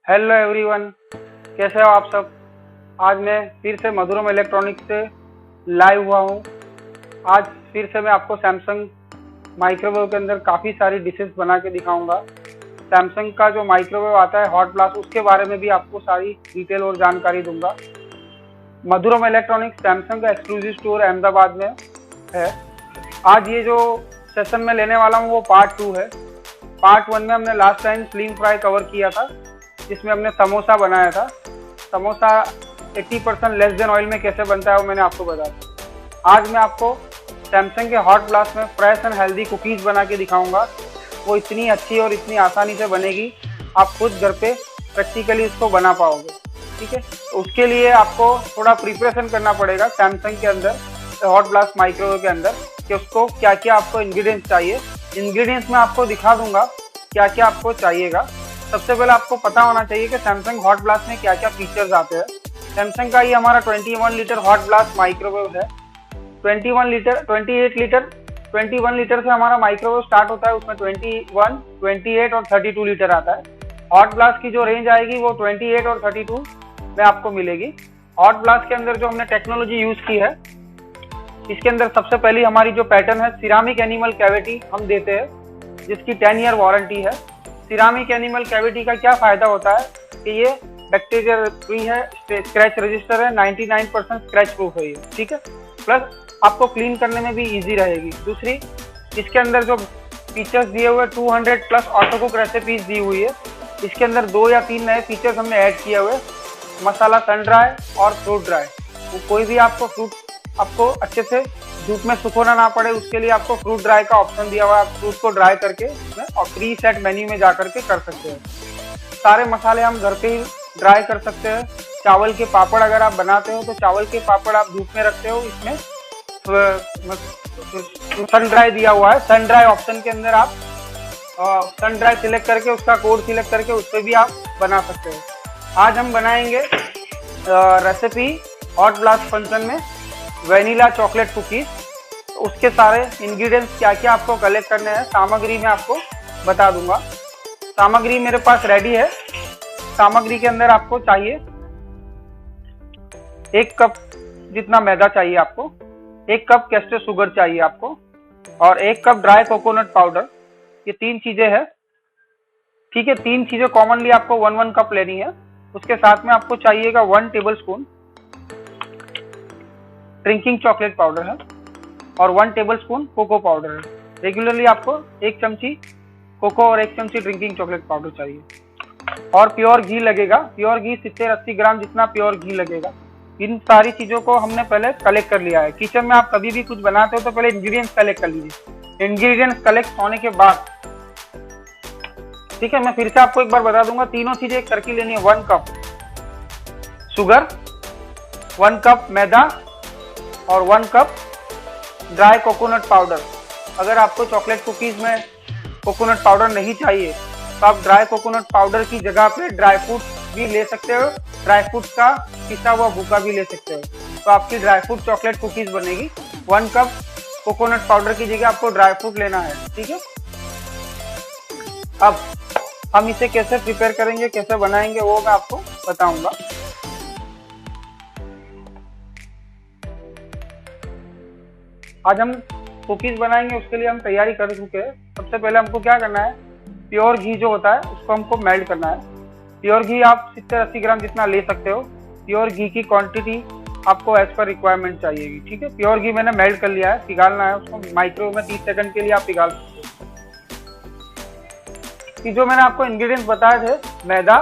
Hello everyone, कैसे हो आप सब। आज मैं फिर से मधुरम इलेक्ट्रॉनिक्स से लाइव हुआ हूँ। आज फिर से मैं आपको सैमसंग माइक्रोवेव के अंदर काफ़ी सारी डिशेस बना के दिखाऊंगा। सैमसंग का जो माइक्रोवेव आता है हॉट ब्लास्ट, उसके बारे में भी आपको सारी डिटेल और जानकारी दूंगा। मधुरम इलेक्ट्रॉनिक्स सैमसंग का एक्सक्लूसिव स्टोर अहमदाबाद में है। आज ये जो सेशन में लेने वाला हूँ वो पार्ट 2 है। पार्ट 1 में हमने last time slim fry cover किया था, जिसमें हमने समोसा बनाया था। समोसा 80% लेस देन ऑयल में कैसे बनता है वो मैंने आपको बताया। आज मैं आपको सैमसंग के हॉट ब्लास्ट में फ्रेश एंड हेल्दी कुकीज़ बना के दिखाऊंगा। वो इतनी अच्छी और इतनी आसानी से बनेगी, आप खुद घर पे प्रैक्टिकली इसको बना पाओगे। ठीक है, तो उसके लिए आपको थोड़ा प्रिपरेशन करना पड़ेगा सैमसंग के अंदर, हॉट ब्लास्ट माइक्रोवेव के अंदर, कि उसको क्या क्या आपको इंग्रेडिएंट्स चाहिए। इंग्रेडिएंट्स मैं आपको दिखा दूंगा क्या क्या आपको चाहिएगा। सबसे पहले आपको पता होना चाहिए कि सैमसंग हॉट ब्लास्ट में क्या क्या फीचर्स आते हैं। सैमसंग का ये हमारा 21 लीटर हॉट ब्लास्ट माइक्रोवेव है। 21 लीटर 21 लीटर से हमारा माइक्रोवेव स्टार्ट होता है। उसमें 21, 28 और 32 लीटर आता है। हॉट ब्लास्ट की जो रेंज आएगी वो 28 और 32 में आपको मिलेगी। हॉट ब्लास्ट के अंदर जो हमने टेक्नोलॉजी यूज की है, इसके अंदर सबसे पहली हमारी जो पैटर्न है, सिरामिक एनिमल कैविटी हम देते हैं, जिसकी 10 ईयर वारंटी है। सिरामिक एनिमल कैविटी का क्या फायदा होता है कि ये बैक्टीरिया फ्री है, स्क्रैच रजिस्टर है, 99% स्क्रैच प्रूफ है ये। ठीक है, प्लस आपको क्लीन करने में भी इजी रहेगी। दूसरी, इसके अंदर जो फीचर्स दिए हुए 200 प्लस ऑटो कुक रेसिपीज दी हुई है। इसके अंदर 2 या 3 नए फीचर्स हमने ऐड किए हुए, मसाला सन ड्राई और फ्रूट ड्राई। वो कोई भी आपको फ्रूट आपको अच्छे से धूप में सुखाना ना पड़े, उसके लिए आपको फ्रूट ड्राई का ऑप्शन दिया हुआ है। आप फ्रूट को ड्राई करके उसमें और प्री सेट मेन्यू में जा करके कर सकते हैं। सारे मसाले हम घर पे ही ड्राई कर सकते हैं। चावल के पापड़ अगर आप बनाते हो तो चावल के पापड़ आप धूप में रखते हो, इसमें सन ड्राई दिया हुआ है। सन ड्राई ऑप्शन के अंदर आप सन ड्राई सिलेक्ट करके उसका कोड सिलेक्ट करके उस पर भी आप बना सकते हो। आज हम बनाएंगे रेसिपी हॉट ब्लास्ट फंक्शन में वेनिला चॉकलेट कुकीज। उसके सारे इंग्रेडिएंट्स क्या क्या आपको कलेक्ट करने हैं, सामग्री में आपको बता दूंगा। सामग्री मेरे पास रेडी है। सामग्री के अंदर आपको चाहिए 1 कप जितना मैदा चाहिए आपको, 1 कप कैस्टर शुगर चाहिए आपको, और 1 कप ड्राई कोकोनट पाउडर। ये 3 चीजें हैं। ठीक है, 3 चीजें कॉमनली आपको 1 कप लेनी है। उसके साथ में आपको चाहिएगा 1 table spoon drinking chocolate powder है और 1 टेबल स्पून कोको पाउडर है। रेगुलरली आपको 1 चमची कोको और 1 चमची ड्रिंकिंग चॉकलेट पाउडर चाहिए। और प्योर घी लगेगा। प्योर घी 70-80 ग्राम जितना प्योर घी लगेगा। इन सारी चीजों को हमने पहले कलेक्ट कर लिया है। किचन में आप कभी भी कुछ बनाते हो तो पहले इंग्रेडिएंट्स कलेक्ट कर लीजिए। इंग्रेडिएंट्स कलेक्ट होने के बाद, ठीक है, मैं फिर से आपको एक बार बता दूंगा, तीनों चीजें एक करके लेनी है। 1 कप शुगर, 1 कप मैदा और 1 कप ड्राई कोकोनट पाउडर। अगर आपको चॉकलेट कुकीज में कोकोनट पाउडर नहीं चाहिए तो आप ड्राई कोकोनट पाउडर की जगह पे ड्राई फ्रूट भी ले सकते हो। ड्राई फ्रूट का पिसा हुआ भूका भी ले सकते हो, तो आपकी ड्राई फ्रूट चॉकलेट कुकीज बनेगी। 1 कप कोकोनट पाउडर की जगह आपको ड्राई फ्रूट लेना है। ठीक है, अब हम इसे कैसे प्रिपेयर करेंगे, कैसे बनाएंगे, वो मैं आपको बताऊंगा। आज हम कुकीज बनाएंगे, उसके लिए हम तैयारी कर चुके हैं। सबसे पहले हमको क्या करना है, प्योर घी जो होता है उसको हमको मेल्ट करना है। प्योर घी आप 70-80 ग्राम जितना ले सकते हो। प्योर घी की क्वांटिटी आपको एज पर रिक्वायरमेंट चाहिएगी। ठीक है, प्योर घी मैंने मेल्ट कर लिया है। पिघालना है उसको माइक्रोवेव में 30 सेकंड के लिए आप पिघाल सकते हो। कि जो मैंने आपको इंग्रेडिएंट्स बताए थे, मैदा,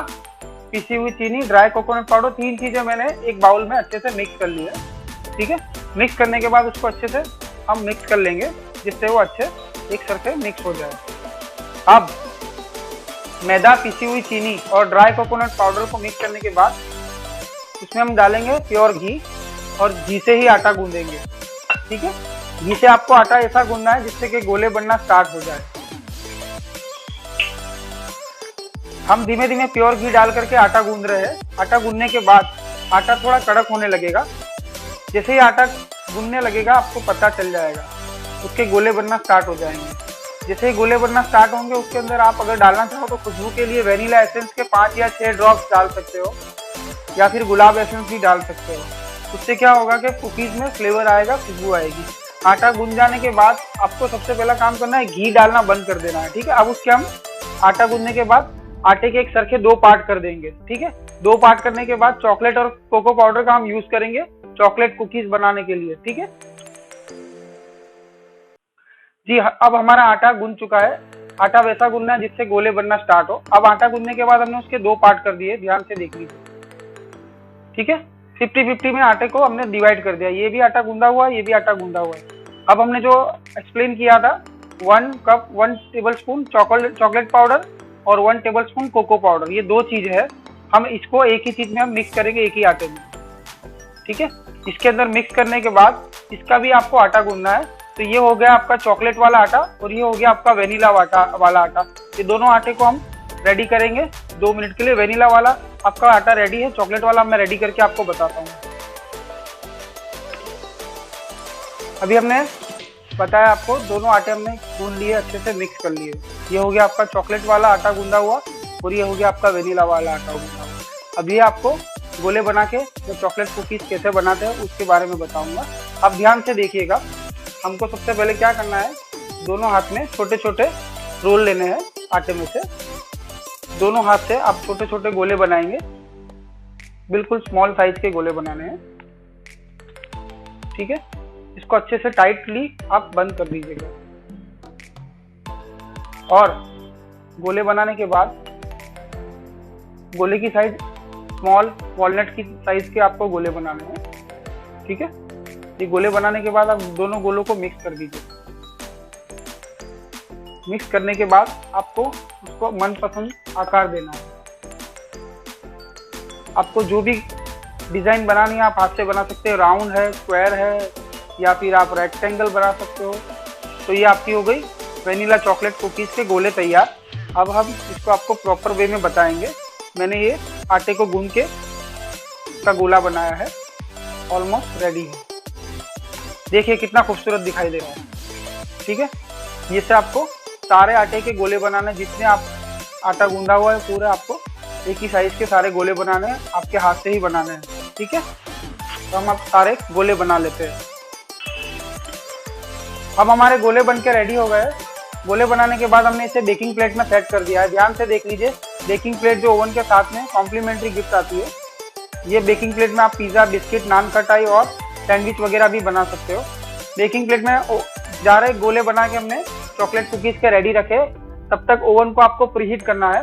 पिसी हुई चीनी, ड्राई कोकोनट पाउडर, 3 चीजें मैंने एक बाउल में अच्छे से मिक्स कर ली है। ठीक है, मिक्स करने के बाद उसको अच्छे से हम मिक्स कर लेंगे, जिससे वो अच्छे एक साथ से मिक्स हो जाए। अब मैदा, पिसी हुई चीनी और ड्राई कोकोनट पाउडर को मिक्स करने के बाद उसमें हम डालेंगे प्योर घी, और घी से ही आटा गूंदेंगे। ठीक है, घी से आपको आटा ऐसा गूंदना है जिससे कि गोले बनना स्टार्ट हो जाए। हम धीमे धीमे प्योर घी डाल करके आटा गूंद रहे हैं। आटा गूंदने के बाद आटा थोड़ा कड़क होने लगेगा। जैसे ही आटा गूंदने लगेगा आपको पता चल जाएगा, उसके गोले बनना स्टार्ट हो जाएंगे। जैसे ही गोले बनना स्टार्ट होंगे उसके अंदर आप अगर डालना चाहो तो खुशबू के लिए वेनिला एसेंस के 5 या 6 ड्रॉप्स डाल सकते हो, या फिर गुलाब एसेंस भी डाल सकते हो। उससे क्या होगा कि कुकीज में फ्लेवर आएगा, खुशबू आएगी। आटा गूंद जाने के बाद आपको सबसे पहला काम करना है, घी डालना बंद कर देना है, ठीक है। अब उसके हम आटा गूंदने के बाद आटे के एक सरखे 2 पार्ट कर देंगे, ठीक है। 2 पार्ट करने के बाद चॉकलेट और कोको पाउडर का हम यूज करेंगे चॉकलेट कुकीज बनाने के लिए, ठीक है जी। अब हमारा आटा गूंद चुका है। आटा वैसा गूंदना है जिससे गोले बनना स्टार्ट हो। अब आटा गूंदने के बाद हमने उसके 2 पार्ट कर दिए, ध्यान से देख लीजिए, ठीक है। 50-50 में आटे को हमने डिवाइड कर दिया, ये भी आटा गूंदा हुआ है, ये भी आटा गूंदा हुआ है। अब हमने जो एक्सप्लेन किया था 1 टेबल स्पून चॉकलेट पाउडर और 1 टेबल स्पून कोको पाउडर, ये 2 चीज है। हम इसको एक ही चीज में हम मिक्स करेंगे, एक ही आटे में, ठीक है। इसके अंदर मिक्स करने के बाद इसका भी आपको आटा गूंदना है। तो ये हो गया आपका चॉकलेट वाला आटा और ये हो गया आपका वेनिला वाला आटा। ये दोनों आटे को हम रेडी करेंगे 2 मिनट के लिए। वेनिला वाला आपका आटा रेडी है, चॉकलेट वाला मैं रेडी करके आपको बताता हूँ। अभी हमने बताया आपको, दोनों आटे हमने गूंद लिए, अच्छे से मिक्स कर लिए। ये हो गया आपका चॉकलेट वाला आटा गूंदा हुआ और ये हो गया आपका वेनिला वाला आटा गूंदा हुआ। अब ये आपको गोले बना के जो चॉकलेट कुकीज कैसे बनाते हैं उसके बारे में बताऊंगा। अब ध्यान से देखिएगा, हमको सबसे पहले क्या करना है, दोनों हाथ में छोटे छोटे रोल लेने हैं आटे में से। दोनों हाथ से आप छोटे छोटे गोले बनाएंगे, बिल्कुल स्मॉल साइज के गोले बनाने हैं, ठीक है। इसको अच्छे से टाइटली आप बंद कर दीजिएगा। और गोले बनाने के बाद गोले की साइज स्मॉल वॉलनट की साइज के आपको गोले बनाने हैं, ठीक है। ये गोले बनाने के बाद आप दोनों गोलों को मिक्स कर दीजिए। मिक्स करने के बाद आपको उसको मनपसंद आकार देना है। आपको जो भी डिजाइन बनानी है आप हाथ से बना सकते हो, राउंड है, स्क्वायर है, या फिर आप रेक्टेंगल बना सकते हो। तो ये आपकी हो गई वेनिला चॉकलेट कुकीज के गोले तैयार। अब हम इसको आपको प्रॉपर वे में बताएंगे। मैंने ये आटे को गूंद के का गोला बनाया है, ऑलमोस्ट रेडी है। देखिए कितना खूबसूरत दिखाई दे रहा है, ठीक है। ये से आपको सारे आटे के गोले बनाने, जितने आप आटा गूंदा हुआ है पूरे आपको एक ही साइज के सारे गोले बनाने हैं, आपके हाथ से ही बनाने हैं, ठीक है। तो हम अब सारे गोले बना लेते हैं। अब हमारे गोले बन के रेडी हो गए। गोले बनाने के बाद हमने इसे बेकिंग प्लेट में सेट कर दिया है। ध्यान से देख लीजिए, बेकिंग प्लेट जो ओवन के साथ में कॉम्प्लीमेंट्री गिफ्ट आती है। ये बेकिंग प्लेट में आप पिज्जा, बिस्किट, नान खटाई और सैंडविच वगैरह भी बना सकते हो। बेकिंग प्लेट में जा रहे गोले बना के हमने चॉकलेट कुकीज के रेडी रखे। तब तक ओवन को आपको प्रीहीट करना है।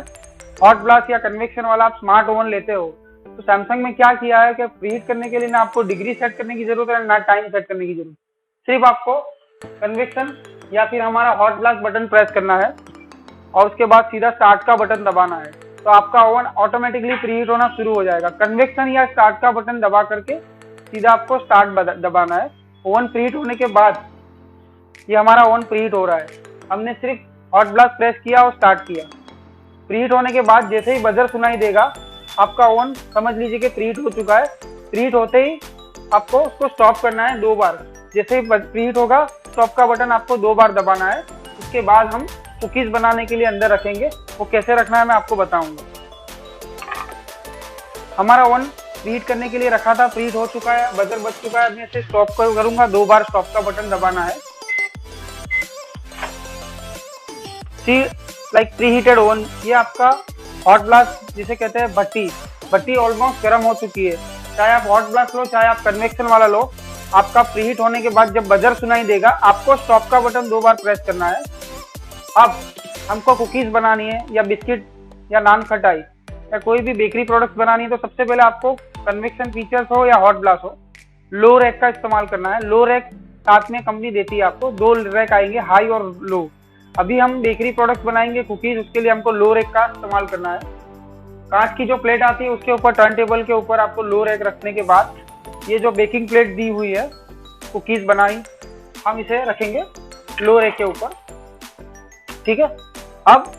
हॉट ब्लास्ट या कन्वेक्शन वाला आप स्मार्ट ओवन लेते हो तो सैमसंग में क्या किया है कि प्रीहीट करने के लिए ना आपको डिग्री सेट करने की जरूरत है ना टाइम सेट करने की जरूरत, सिर्फ आपको कन्वेक्शन या फिर हमारा हॉट ब्लास्ट बटन प्रेस करना है और उसके बाद सीधा स्टार्ट का बटन दबाना है। तो आपका ओवन ऑटोमेटिकली प्रीहीट होना शुरू हो जाएगा। कन्वेक्शन या स्टार्ट का बटन दबा करके सीधा आपको स्टार्ट दबाना है। ओवन प्रीहीट होने के बाद ये हमारा ओवन प्रीहीट हो रहा है। हमने सिर्फ हॉट ब्लास्ट प्रेस किया और स्टार्ट किया। प्रीहीट होने के बाद जैसे ही बजर सुनाई देगा आपका ओवन समझ लीजिए कि प्रीहीट हो चुका है। प्रीहीट होते ही आपको उसको स्टॉप करना है 2 बार। जैसे ही प्रीहीट होगा स्टॉप का बटन आपको 2 बार दबाना है। उसके बाद हम कुकीज बनाने के लिए अंदर रखेंगे। वो कैसे रखना है मैं आपको बताऊंगा। हमारा ओवन प्रीहीट करने के लिए रखा था, प्रीहीट हो चुका है, बजर बज चुका है। मैं इसे स्टॉप करूंगा, 2 बार स्टॉप का बटन दबाना है। लाइक प्रीहीटेड ओवन, ये आपका हॉट ब्लास्ट जिसे कहते हैं भट्टी ऑलमोस्ट गर्म हो चुकी है। चाहे आप हॉट ब्लास्ट लो चाहे आप कन्वेक्शन वाला लो, आपका प्रीहीट होने के बाद जब बजर सुनाई देगा आपको स्टॉप का बटन 2 बार प्रेस करना है। अब हमको कुकीज बनानी है या बिस्किट या नान खटाई या कोई भी बेकरी प्रोडक्ट्स बनानी है तो सबसे पहले आपको कन्वेक्शन फीचर्स हो या हॉट ब्लास्ट हो, लो रैक का इस्तेमाल करना है। लो रैक साथ में कंपनी देती है आपको, 2 रैक आएंगे, हाई और लो। अभी हम बेकरी प्रोडक्ट्स बनाएंगे कुकीज, उसके लिए हमको लो रैक का इस्तेमाल करना है। कांच की जो प्लेट आती है उसके ऊपर टर्न टेबल के ऊपर आपको लो रैक रखने के बाद ये जो बेकिंग प्लेट दी हुई है कुकीज बनाई, हम इसे रखेंगे लो रैक के ऊपर, ठीक है। अब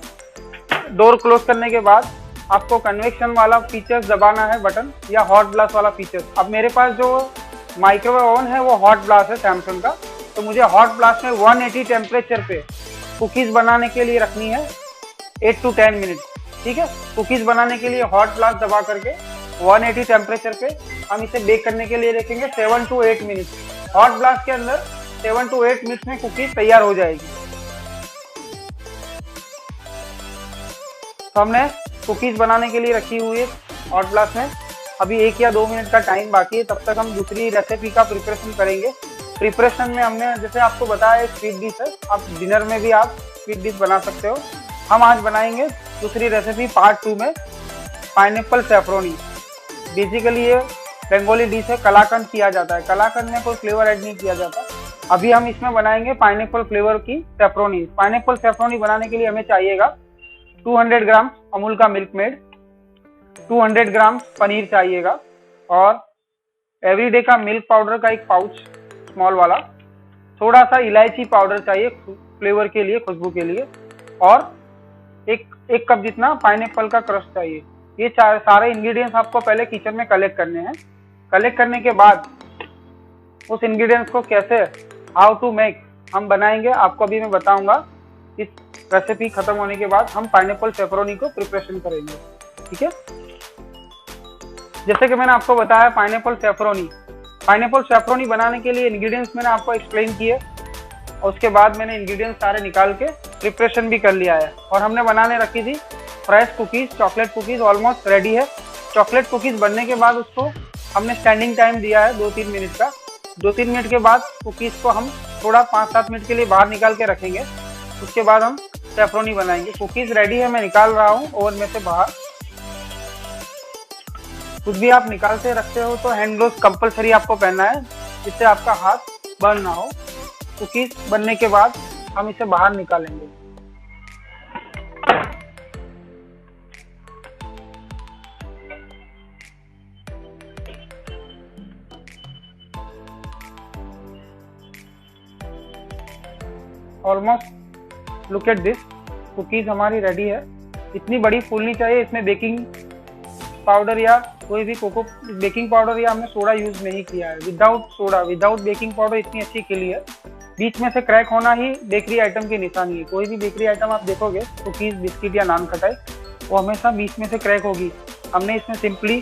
डोर क्लोज करने के बाद आपको कन्वेक्शन वाला फीचर्स दबाना है बटन या हॉट ब्लास्ट वाला फीचर्स। अब मेरे पास जो माइक्रोवेव ओवन है वो हॉट ब्लास्ट है सैमसंग का, तो मुझे हॉट ब्लास्ट में 180 टेम्परेचर पे कुकीज बनाने के लिए रखनी है 8 to 10 मिनट। ठीक है, कुकीज बनाने के लिए हॉट फ्लास्क दबा करके 180 टेम्परेचर पे हम इसे बेक करने के लिए रखेंगे 7 to 8 मिनट। हॉट फ्लास्क के अंदर 7 to 8 मिनट में कुकीज तैयार हो जाएगी। तो हमने कुकीज बनाने के लिए रखी हुई है हॉट फ्लास्क में। अभी 1 या 2 मिनट का टाइम बाकी है, तब तक हम दूसरी रेसिपी का प्रिपरेशन करेंगे। प्रिपरेशन में हमने जैसे आपको बताया एक स्वीट डिश है, आप डिनर में भी आप स्वीट डिश बना सकते हो। हम आज बनाएंगे दूसरी रेसिपी पार्ट 2 में पाइनएप्पल सैफरोनी। बेसिकली ये बंगाली डिश है, कलाकंद किया जाता है। कलाकंद में कोई फ्लेवर ऐड नहीं किया जाता। अभी हम इसमें बनाएंगे पाइनएप्पल फ्लेवर की सैफरोनी। पाइनएप्पल सैफरोनी बनाने के लिए हमें चाहिएगा 200 ग्राम अमूल का मिल्क मेड, 200 ग्राम पनीर चाहिएगा, और एवरीडे का मिल्क पाउडर का एक पाउच स्मॉल वाला, थोड़ा सा इलायची पाउडर चाहिए फ्लेवर के लिए, खुशबू के लिए, और एक कप जितना पाइनएप्पल का क्रश चाहिए। ये सारे इंग्रेडिएंट्स आपको पहले किचन में कलेक्ट करने हैं। कलेक्ट करने के बाद उस इंग्रेडिएंट्स को कैसे हाउ टू मेक हम बनाएंगे, आपको अभी मैं बताऊंगा। इस रेसिपी खत्म होने के बाद हम पाइनएप्पल सैफरोनी को प्रिपरेशन करेंगे। ठीक है, जैसे कि मैंने आपको बताया पाइनएप्पल सैफरोनी बनाने के लिए इंग्रेडिएंट्स मैंने आपको एक्सप्लेन किए, और उसके बाद मैंने इंग्रेडिएंट्स सारे निकाल के प्रिपरेशन भी कर लिया है। और हमने बनाने रखी थी fresh cookies, chocolate cookies almost ready है। चॉकलेट कुकीज बनने के बाद उसको हमने स्टैंडिंग टाइम दिया है 2-3 मिनट का। 2-3 मिनट के बाद कुकीज को हम थोड़ा 5-7 मिनट के लिए बाहर निकाल के रखेंगे। उसके बाद हम सैफरोनी बनाएंगे। कुकीज रेडी है, मैं निकाल रहा हूँ ओवन में से बाहर। कुछ भी आप निकालते रखते हो तो हैंड ग्लोव्स कंपलसरी आपको पहनना है, जिससे आपका हाथ बर्न ना हो। कुकीज बनने के बाद हम इसे बाहर निकालेंगे। Almost look at this, cookies हमारी रेडी है। इतनी बड़ी फूलनी चाहिए। इसमें बेकिंग पाउडर या कोई भी बेकिंग पाउडर या हमने सोडा यूज नहीं किया है। विदाउट बेकिंग पाउडर इतनी अच्छी खिली है। बीच में से क्रैक होना ही बेकरी आइटम की निशानी है। कोई भी बेकरी आइटम आप देखोगे, कुकीज, बिस्किट या नान खटाई, वो हमेशा बीच में से क्रैक होगी। हमने इसमें सिंपली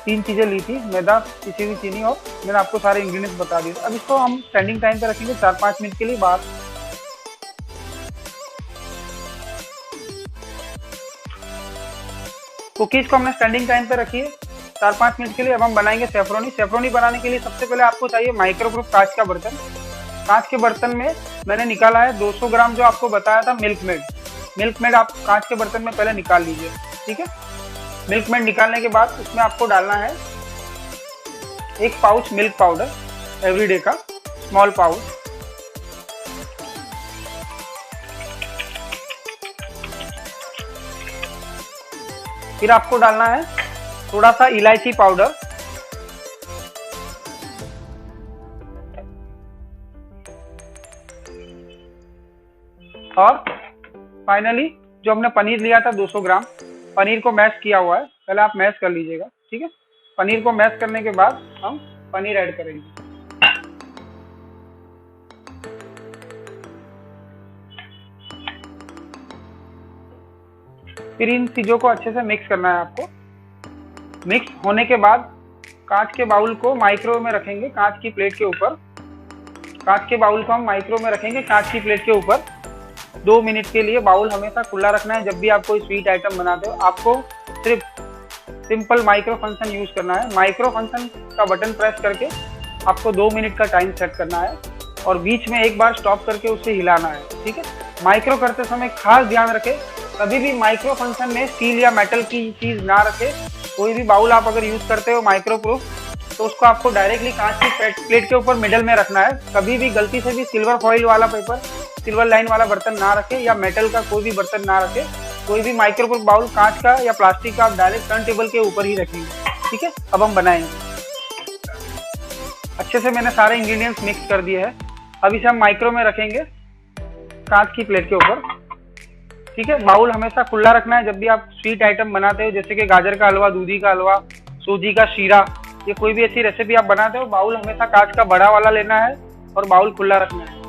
3 चीजें ली थी, मैदा, पिसी हुई चीनी, और मैंने आपको सारे इंग्रेडिएंट्स बता दिए। अब इसको हम स्टैंडिंग टाइम पे रखेंगे 4-5 मिनट के लिए बाहर। कुकीज को हमने स्टैंडिंग टाइम पे रखी है 4-5 मिनट के लिए। अब हम बनाएंगे सैफरोनी। सैफरोनी बनाने के लिए सबसे पहले आपको चाहिए माइक्रोवेव कांच का बर्तन। कांच के बर्तन में मैंने निकाला है 200 ग्राम, जो आपको बताया था मिल्क मेड आप कांच के बर्तन में पहले निकाल लीजिए। ठीक है, मिल्क मेड निकालने के बाद उसमें आपको डालना है 1 पाउच मिल्क पाउडर, एवरीडे का स्मॉल पाउच, फिर आपको डालना है थोड़ा सा इलायची पाउडर, और फाइनली जो हमने पनीर लिया था 200 ग्राम, पनीर को मैश किया हुआ है, पहले आप मैश कर लीजिएगा। ठीक है, पनीर को मैश करने के बाद हम पनीर ऐड करेंगे। फिर इन चीजों को अच्छे से मिक्स करना है आपको। मिक्स होने के बाद कांच के बाउल को माइक्रोवेव में रखेंगे, कांच की प्लेट के ऊपर। कांच के बाउल को हम माइक्रोवेव में रखेंगे कांच की प्लेट के ऊपर 2 मिनट के लिए। बाउल हमेशा खुला रखना है। जब भी आप कोई स्वीट आइटम बनाते हो, आपको सिर्फ सिंपल माइक्रो फंक्शन यूज करना है। माइक्रो फंक्शन का बटन प्रेस करके आपको 2 मिनट का टाइम सेट करना है, और बीच में एक बार स्टॉप करके उसे हिलाना है। ठीक है, माइक्रो करते समय खास ध्यान रखें, कभी भी माइक्रो फंक्शन में स्टील या मेटल की चीज ना रखें। कोई भी बाउल आप अगर यूज करते हो माइक्रो प्रूफ, तो उसको आपको डायरेक्टली कांच की प्लेट के ऊपर मिडल में रखना है। कभी भी गलती से भी सिल्वर फॉइल वाला पेपर, सिल्वर लाइन वाला बर्तन ना रखे, या मेटल का कोई भी बर्तन ना रखे। कोई भी माइक्रो प्रूफ बाउल कांच का या प्लास्टिक का आप डायरेक्ट टर्न टेबल के ऊपर ही रखेंगे। ठीक है, अब हम बनाएंगे। अच्छे से मैंने सारे इंग्रेडिएंट्स मिक्स कर दिए हैं। अब इसे हम माइक्रो में रखेंगे कांच की प्लेट के ऊपर। ठीक है, बाउल हमेशा खुला रखना है। जब भी आप स्वीट आइटम बनाते हो, जैसे कि गाजर का हलवा, दूधी का हलवा, सूजी का शीरा, ये कोई भी ऐसी रेसिपी आप बनाते हो, बाउल हमेशा कांच का बड़ा वाला लेना है और बाउल खुला रखना है।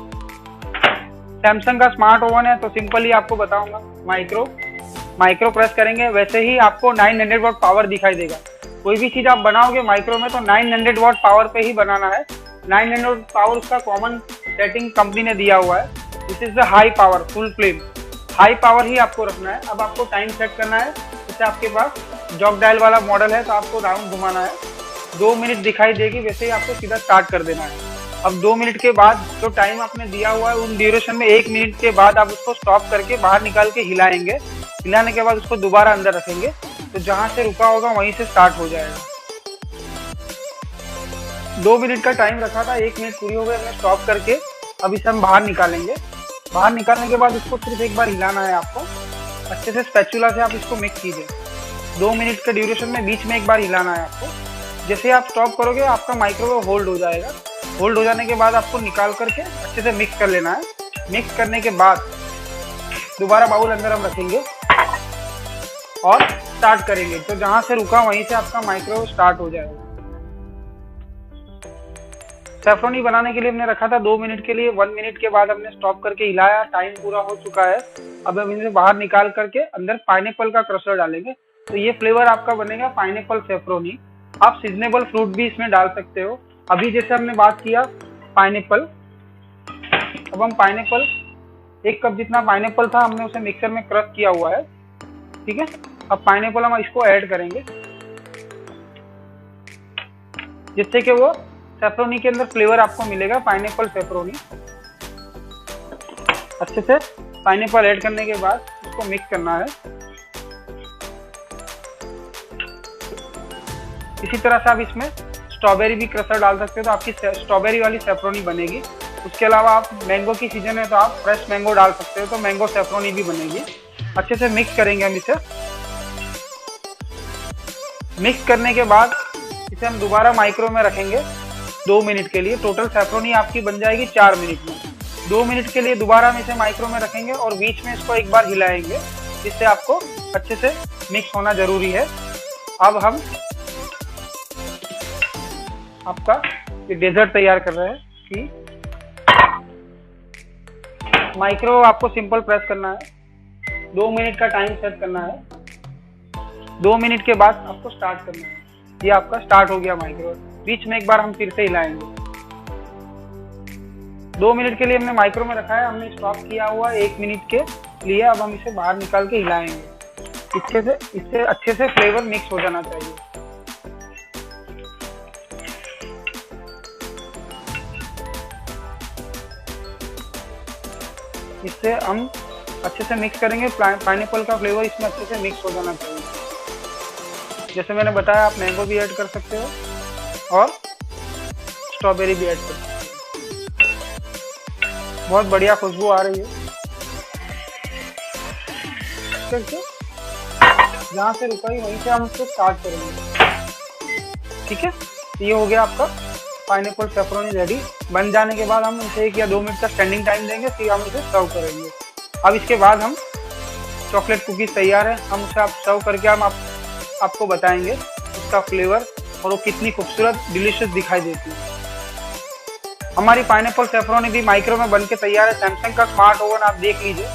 सैमसंग का स्मार्ट ओवन है तो सिंपली आपको बताऊंगा, माइक्रो प्रेस करेंगे, वैसे ही आपको 900 वॉट पावर दिखाई देगा। कोई भी चीज़ आप बनाओगे माइक्रो में तो 900 वॉट पावर पे ही बनाना है। 900 वॉट पावर उसका कॉमन सेटिंग कंपनी ने दिया हुआ है। This is the high power, full flame, high power ही आपको रखना है। अब आपको टाइम सेट करना है। जैसे आपके पास जॉक डायल वाला मॉडल है तो आपको राउंड घुमाना है, 2 मिनट दिखाई देगी, वैसे ही आपको सीधा स्टार्ट कर देना है। अब 2 मिनट के बाद जो टाइम आपने दिया हुआ है उन ड्यूरेशन में 1 मिनट के बाद आप उसको स्टॉप करके बाहर निकाल के हिलाएंगे। हिलाने के बाद उसको दोबारा अंदर रखेंगे तो जहां से रुका होगा वहीं से स्टार्ट हो जाएगा। 2 मिनट का टाइम रखा था, 1 मिनट पूरी हो गई, हमने स्टॉप करके अब इसे हम बाहर निकालेंगे। बाहर निकालने के बाद उसको सिर्फ एक बार हिलाना है आपको, अच्छे से स्पैचुला से आप इसको मिक्स कीजिए। 2 मिनट के ड्यूरेशन में बीच में एक बार हिलाना है आपको। जैसे आप स्टॉप करोगे आपका माइक्रोवेव होल्ड हो जाएगा। होल्ड हो जाने के बाद आपको निकाल करके अच्छे से मिक्स कर लेना है। मिक्स करने के बाद दोबारा बाउल अंदर हम रखेंगे और स्टार्ट करेंगे, तो जहां से रुका वहीं से आपका माइक्रोवेव स्टार्ट हो जाएगा। सेफ्रोनी बनाने के लिए हमने रखा था 2 मिनट के लिए, 1 मिनट के बाद हमने स्टॉप करके हिलाया, टाइम पूरा हो चुका है। अब हम इसे बाहर निकाल करके अंदर पाइनएप्पल का क्रशर डालेंगे, तो ये फ्लेवर आपका बनेगा पाइनएप्पल सेफ्रोनी। आप सीजनेबल फ्रूट भी इसमें डाल सकते हो। अभी जैसे हमने बात किया पाइनएप्पल, अब हम पाइनएप्पल 1 कप जितना पाइनएप्पल था हमने उसे मिक्सर में क्रश किया हुआ है, ठीक है। अब पाइनएप्पल हम इसको ऐड करेंगे जिससे कि वो सेफ्रोनी के अंदर फ्लेवर आपको मिलेगा, पाइनएप्पल सेफ्रोनी। अच्छे से पाइनएप्पल ऐड करने के बाद इसको मिक्स करना है। इसी तरह से आप इसमें स्ट्रॉबेरी भी क्रशर डाल सकते हो तो आपकी स्ट्रॉबेरी वाली सेफ्रोनी बनेगी। उसके अलावा आप मैंगो की सीजन है तो आप फ्रेश मैंगो डाल सकते हो तो मैंगो सेफ्रोनी भी बनेगी। अच्छे से मिक्स करेंगे हम इसे। मिक्स करने के बाद इसे हम दोबारा माइक्रो में रखेंगे 2 मिनट के लिए। टोटल सेफ्रोनी आपकी बन जाएगी 4 मिनट में। 2 मिनट के लिए दोबारा हम इसे माइक्रो में रखेंगे और बीच में इसको एक बार हिलाएंगे, जिससे आपको अच्छे से मिक्स होना जरूरी है। अब हम आपका ये डेजर्ट तैयार कर रहे हैं कि माइक्रो आपको सिंपल प्रेस करना है, 2 मिनट का टाइम सेट करना है, 2 मिनट के बाद आपको स्टार्ट करना है। ये आपका स्टार्ट हो गया माइक्रो। बीच में एक बार हम फिर से हिलाएंगे। 2 मिनट के लिए हमने माइक्रो में रखा है, हमने स्टॉप किया हुआ 1 मिनट के लिए। अब हम इसे बाहर निकाल के हिलाएंगे। इससे अच्छे से फ्लेवर मिक्स हो जाना चाहिए। इससे हम अच्छे से मिक्स करेंगे। पाइनएप्पल का फ्लेवर इसमें अच्छे से मिक्स हो जाना चाहिए। जैसे मैंने बताया आप मैंगो भी ऐड कर सकते हो और स्ट्रॉबेरी भी ऐड कर सकते हो। बहुत बढ़िया खुशबू आ रही है। जहाँ से रुकाई वहीं से हम उसको स्टार्ट करेंगे, ठीक है। ये हो गया आपका पाइनएप्पल सेफ्रोनी रेडी। बन जाने के बाद हम इसे 1 या 2 मिनट का स्टैंडिंग टाइम देंगे, फिर हम इसे सर्व करेंगे। अब इसके बाद हम चॉकलेट कुकीज तैयार है, हम उसे आप सर्व करके हम आपको बताएंगे उसका फ्लेवर और वो कितनी खूबसूरत डिलीशियस दिखाई देती है। हमारी पाइनएप्पल सेफ्रोनी भी माइक्रो में बनके तैयार है। सैमसंग का स्मार्ट ओवन आप देख लीजिए।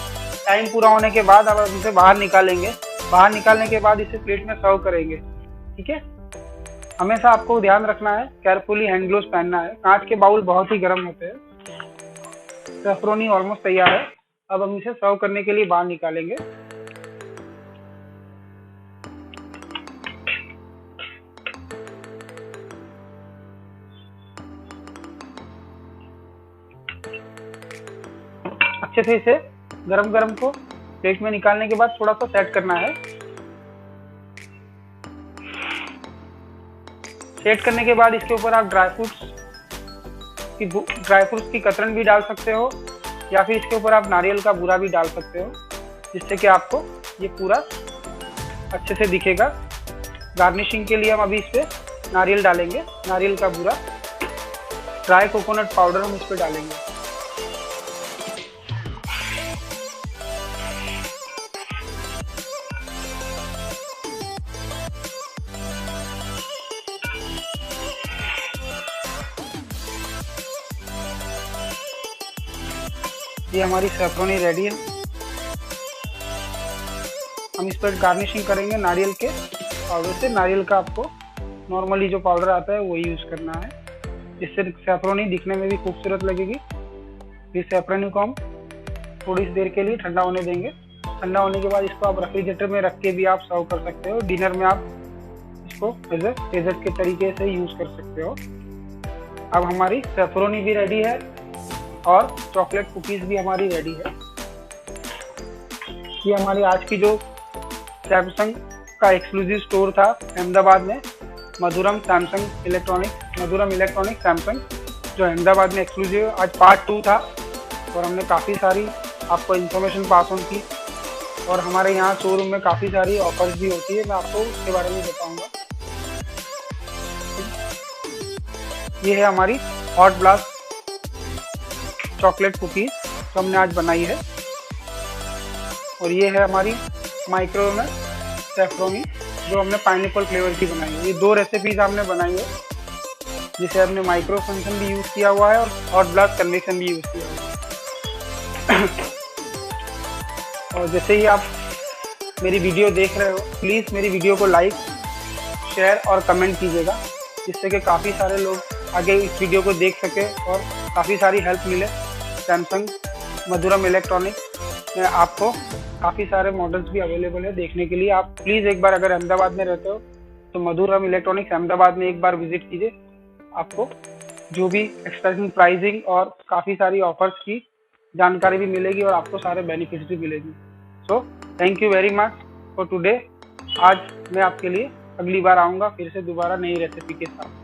टाइम पूरा होने के बाद अब इसे बाहर निकालेंगे। बाहर निकालने के बाद इसे प्लेट में सर्व करेंगे, ठीक है। हमेशा आपको ध्यान रखना है, केयरफुली हैंड ग्लोव्स पहनना है। कांच के बाउल बहुत ही गर्म होते हैं। सेफ्रोनी ऑलमोस्ट तैयार है। अब हम इसे सर्व करने के लिए बाहर निकालेंगे। अच्छे से इसे गरम गरम को प्लेट में निकालने के बाद थोड़ा सा सेट करना है। सेट करने के बाद इसके ऊपर आप ड्राई फ्रूट्स की कतरन भी डाल सकते हो या फिर इसके ऊपर आप नारियल का बूरा भी डाल सकते हो, जिससे कि आपको ये पूरा अच्छे से दिखेगा। गार्निशिंग के लिए हम अभी इस पे नारियल डालेंगे, नारियल का बूरा। ड्राई कोकोनट पाउडर हम इस पे डालेंगे। ये हमारी सेफ्रोनी रेडी है। हम इस पर गार्निशिंग करेंगे नारियल के पाउडर से। नारियल का आपको नॉर्मली जो पाउडर आता है वही यूज़ करना है, जिससे सेफ्रोनी दिखने में भी खूबसूरत लगेगी। इस सेफ्रोनी को हम थोड़ी सी देर के लिए ठंडा होने देंगे। ठंडा होने के बाद इसको आप रेफ्रिजरेटर में रख के भी आप सर्व कर सकते हो। डिनर में आप इसको एज ए डेजर्ट के तरीके से यूज़ कर सकते हो। अब हमारी सेफ्रोनी भी रेडी है और चॉकलेट कुकीज़ भी हमारी रेडी है। ये हमारी आज की जो सैमसंग का एक्सक्लूसिव स्टोर था अहमदाबाद में, मधुरम इलेक्ट्रॉनिक्स सैमसंग, जो अहमदाबाद में एक्सक्लूसिव आज पार्ट 2 था। और हमने काफ़ी सारी आपको इन्फॉर्मेशन पास ऑन की। और हमारे यहाँ शोरूम में काफ़ी सारी ऑफर्स भी होती है, मैं आपको उसके बारे में बताऊँगा। ये है हमारी हॉट ब्लास्ट चॉकलेट कुकीज़ जो हमने आज बनाई है। और ये है हमारी माइक्रोवेव में सेफ्रोनी जो हमने पाइनएप्पल फ्लेवर की बनाई है। ये 2 रेसिपीज हमने बनाई है, जिसे हमने माइक्रो फंक्शन भी यूज़ किया हुआ है और हॉट ब्लास्ट कन्वेक्शन भी यूज़ किया हुआ है। और जैसे ही आप मेरी वीडियो देख रहे हो, प्लीज़ मेरी वीडियो को लाइक, शेयर और कमेंट कीजिएगा, जिससे कि काफ़ी सारे लोग आगे इस वीडियो को देख सके और काफ़ी सारी हेल्प मिले। सैमसंग मधुरम इलेक्ट्रॉनिक्स में आपको काफ़ी सारे मॉडल्स भी अवेलेबल है देखने के लिए। आप प्लीज़ एक बार अगर अहमदाबाद में रहते हो तो मधुरम इलेक्ट्रॉनिक्स अहमदाबाद में एक बार विजिट कीजिए। आपको जो भी एक्सपेक्टेड प्राइसिंग और काफ़ी सारी ऑफर्स की जानकारी भी मिलेगी और आपको सारे बेनिफिट्स भी मिलेगी। So thank you very much for today. आज मैं आपके लिए अगली बार आऊँगा फिर से दोबारा नई रेसिपी के साथ।